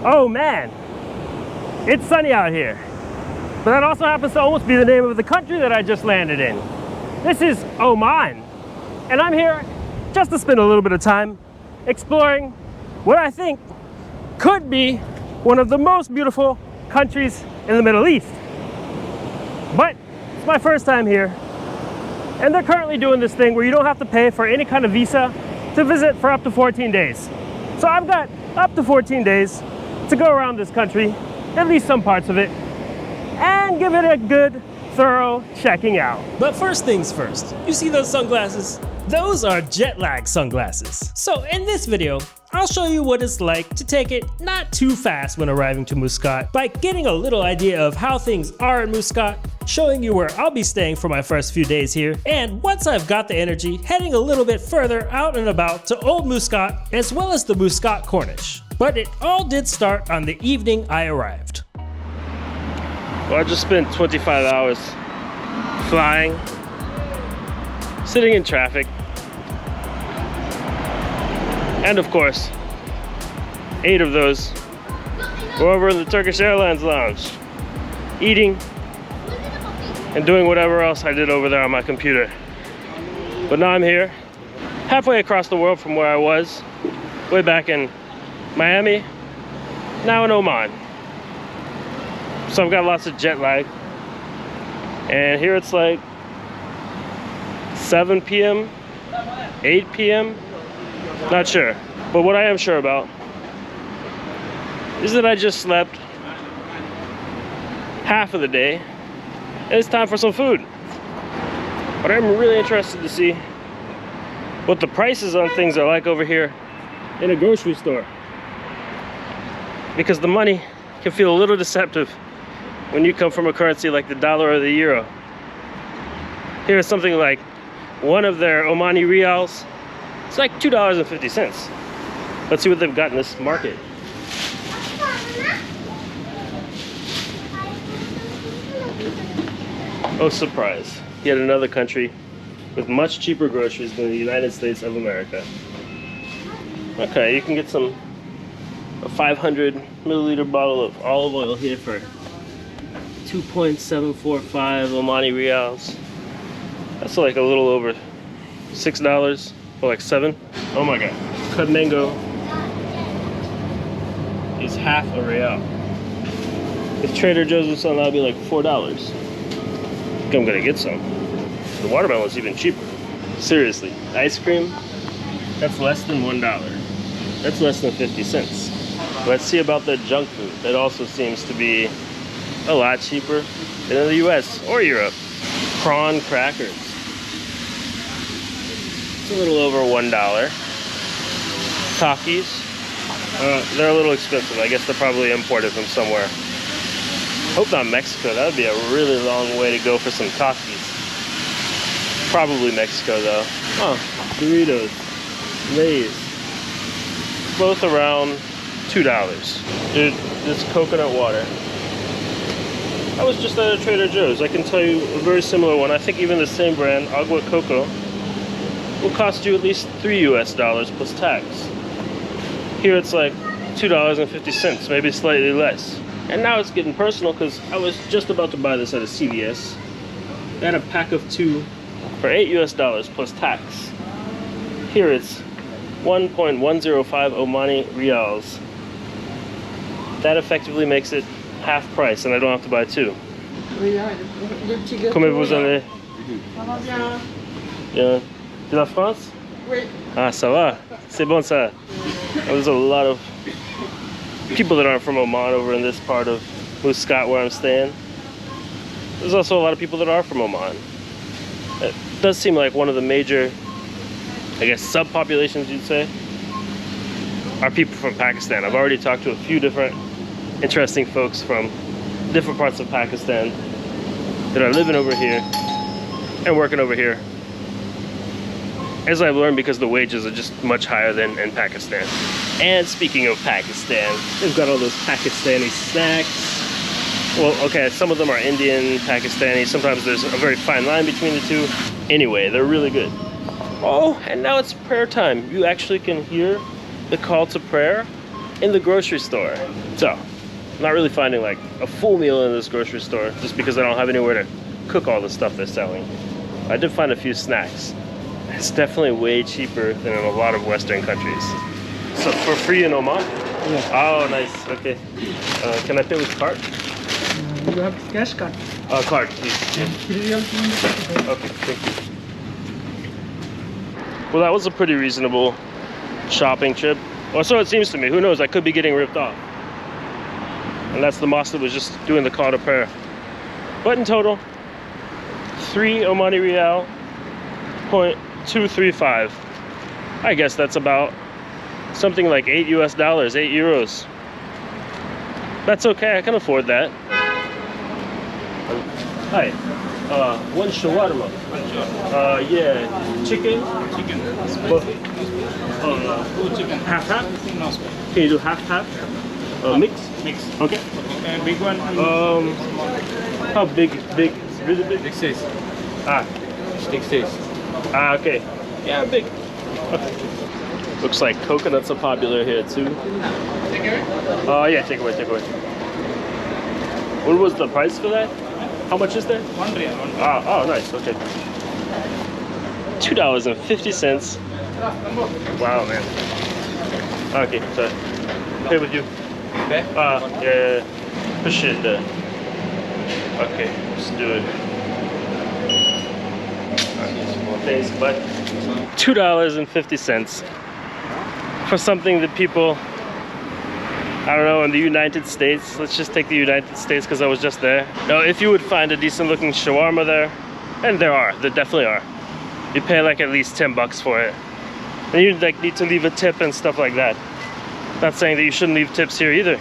Oh man, it's sunny out here. But that also happens to almost be the name of the country that I just landed in. This is Oman. And I'm here just to spend a little bit of time exploring what I think could be one of the most beautiful countries in the Middle East. But it's my first time here. And they're currently doing this thing where you don't have to pay for any kind of visa to visit for up to 14 days. So I've got up to 14 days to go around this country, at least some parts of it, and give it a good, thorough checking out. But first things first, you see those sunglasses? Those are jet lag sunglasses. So in this video, I'll show you what it's like to take it not too fast when arriving to Muscat by getting a little idea of how things are in Muscat, showing you where I'll be staying for my first few days here, and once I've got the energy, heading a little bit further out and about to Old Muscat as well as the Muscat Corniche. But it all did start on the evening I arrived. Well, I just spent 25 hours flying, sitting in traffic, and of course, 8 of those were over in the Turkish Airlines lounge, eating and doing whatever else I did over there on my computer. But now I'm here, halfway across the world from where I was, way back in Miami, now in Oman. So I've got lots of jet lag. And here it's like 7 p.m., 8 p.m., not sure. But what I am sure about is that I just slept half of the day and it's time for some food. But I'm really interested to see what the prices on things are like over here in a grocery store, because the money can feel a little deceptive when you come from a currency like the dollar or the euro. Here's something like one of their Omani rials. It's like $2.50. Let's see what they've got in this market. Oh, surprise. Yet another country with much cheaper groceries than the United States of America. Okay, you can get a 500 milliliter bottle of olive oil here for 2.745 Omani rials. That's like a little over $6, or like 7. Oh my god. Cut mango is half a real. If Trader Joe's was something, that'd be like $4. I think I'm gonna get some. The watermelon is even cheaper. Seriously, ice cream, that's less than $1. That's less than 50 cents. Let's see about the junk food. That also seems to be a lot cheaper than in the US or Europe. Prawn crackers. It's a little over $1. Takis. They're a little expensive. I guess they're probably imported from somewhere. Hope not Mexico. That would be a really long way to go for some Takis. Probably Mexico though. Oh, Doritos, Lay's. Both around $2. Dude, this coconut water. I was just at a Trader Joe's. I can tell you a very similar one. I think even the same brand, Agua Coco, will cost you at least $3 plus tax. Here it's like $2.50, maybe slightly less. And now it's getting personal because I was just about to buy this at a CVS. They had a pack of 2 for $8 plus tax. Here it's 1.105 Omani rials. That effectivement makes it half price, and I don't have to buy 2. Comment vous allez? Ça va bien. Yeah. De la France? Oui. Ah, ça va. C'est bon ça. There's a lot of people that aren't from Oman over in this part of Muscat where I'm staying. There's also a lot of people that are from Oman. It does seem like one of the major, I guess, subpopulations you'd say, are people from Pakistan. I've already talked to a few different interesting folks from different parts of Pakistan that are living over here and working over here, as I've learned, because the wages are just much higher than in Pakistan. And speaking of Pakistan, they've got all those Pakistani snacks. Well, okay, some of them are Indian, Pakistani. Sometimes there's a very fine line between the two. Anyway, they're really good. Oh, and now it's prayer time. You actually can hear the call to prayer in the grocery store. So, I'm not really finding like a full meal in this grocery store just because I don't have anywhere to cook all the stuff they're selling. I did find a few snacks. It's definitely way cheaper than in a lot of Western countries. So for free in Oman? Yeah. Oh, nice. Okay. Can I pay with card? You have cash card. Card, please. Yeah. Okay, thank you. Well, that was a pretty reasonable shopping trip. Or so it seems to me. Who knows? I could be getting ripped off. And that's the mosque that was just doing the call to prayer. But in total, 3 Omani Rial, .235. I guess that's about something like $8 US, 8 euros. That's okay, I can afford that. Hi, one shawarma. Yeah, chicken. Chicken. Half. Can you do half? Mix. Okay. And big one. How big? Big. Really big. Big size. Big size. Okay. Yeah, big. Okay. Looks like coconuts are popular here too. Take away? Yeah, take away. What was the price for that? How much is that? 1 riyal. Oh, nice. Okay. $2.50. Wow, man. Okay, so pay with you. Okay. Yeah. Push it there. Okay, let's do it. Thanks, but $2.50 for something that people, I don't know, in the United States, let's just take the United States because I was just there. Now, if you would find a decent looking shawarma there, and there definitely are, you pay like at least 10 bucks for it. And you like need to leave a tip and stuff like that. Not saying that you shouldn't leave tips here either,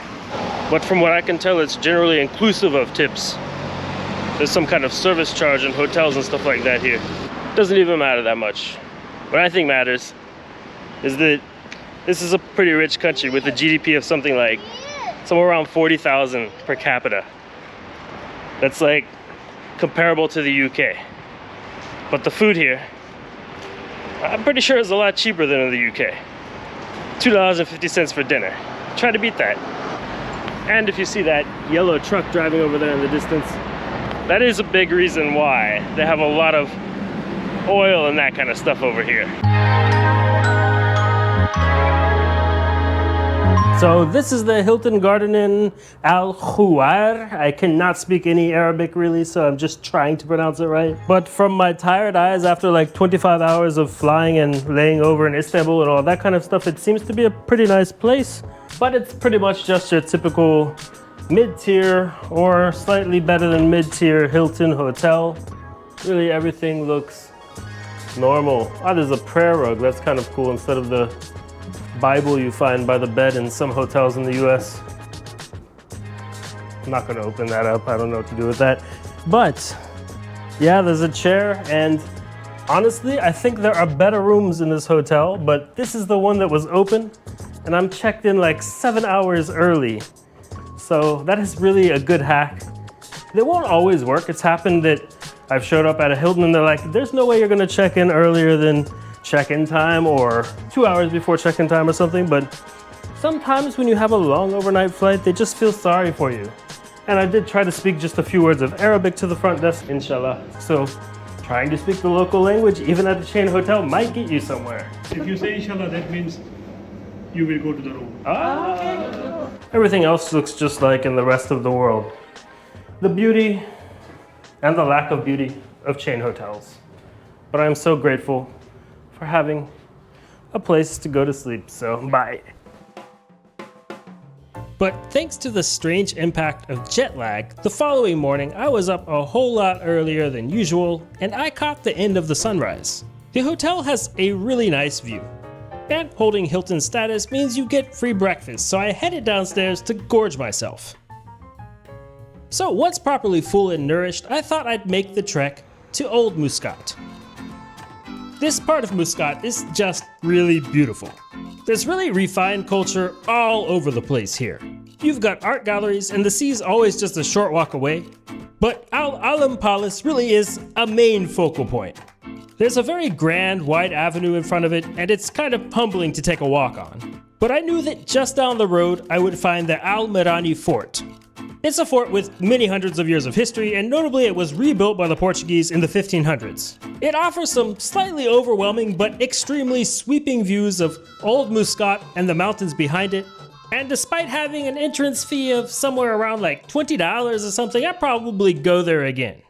but from what I can tell, it's generally inclusive of tips. There's some kind of service charge in hotels and stuff like that here. Doesn't even matter that much. What I think matters is that this is a pretty rich country with a GDP of something like somewhere around 40,000 per capita. That's like comparable to the UK. But the food here, I'm pretty sure is a lot cheaper than in the UK. $2.50 for dinner. Try to beat that. And if you see that yellow truck driving over there in the distance, that is a big reason why they have a lot of oil and that kind of stuff over here. So this is the Hilton Garden Inn Al Khuwair. I cannot speak any Arabic really, so I'm just trying to pronounce it right. But from my tired eyes after like 25 hours of flying and laying over in Istanbul and all that kind of stuff, it seems to be a pretty nice place. But it's pretty much just your typical mid-tier or slightly better than mid-tier Hilton hotel. Really everything looks normal. Oh, there's a prayer rug. That's kind of cool instead of the Bible you find by the bed in some hotels in the US. I'm not gonna open that up. I don't know what to do with that. But yeah, there's a chair, and honestly, I think there are better rooms in this hotel, but this is the one that was open, and I'm checked in like 7 hours early. So that is really a good hack. They won't always work. It's happened that I've showed up at a Hilton and they're like, there's no way you're gonna check in earlier than check-in time or 2 hours before check-in time or something, but sometimes when you have a long overnight flight, they just feel sorry for you. And I did try to speak just a few words of Arabic to the front desk, inshallah. So trying to speak the local language, even at a chain hotel, might get you somewhere. If you say inshallah, that means you will go to the room. Ah. Everything else looks just like in the rest of the world. The beauty and the lack of beauty of chain hotels. But I'm so grateful for having a place to go to sleep, so bye. But thanks to the strange impact of jet lag, the following morning I was up a whole lot earlier than usual, and I caught the end of the sunrise. The hotel has a really nice view, and holding Hilton status means you get free breakfast, so I headed downstairs to gorge myself. So once properly full and nourished, I thought I'd make the trek to Old Muscat. This part of Muscat is just really beautiful. There's really refined culture all over the place here. You've got art galleries and the sea's always just a short walk away, but Al Alam Palace really is a main focal point. There's a very grand wide avenue in front of it, and it's kind of humbling to take a walk on. But I knew that just down the road I would find the Al Mirani fort. It's a fort with many hundreds of years of history, and notably it was rebuilt by the Portuguese in the 1500s. It offers some slightly overwhelming but extremely sweeping views of Old Muscat and the mountains behind it. And despite having an entrance fee of somewhere around like $20 or something, I'd probably go there again.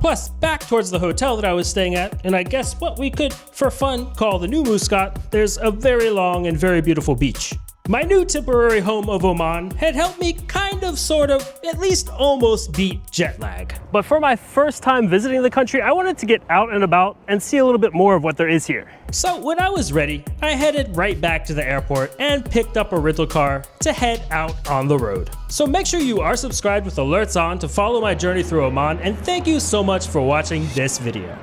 Plus, back towards the hotel that I was staying at, and I guess what we could, for fun, call the New Muscat, there's a very long and very beautiful beach. My new temporary home of Oman had helped me kind of, sort of, at least almost beat jet lag. But for my first time visiting the country, I wanted to get out and about and see a little bit more of what there is here. So when I was ready, I headed right back to the airport and picked up a rental car to head out on the road. So make sure you are subscribed with alerts on to follow my journey through Oman, and thank you so much for watching this video.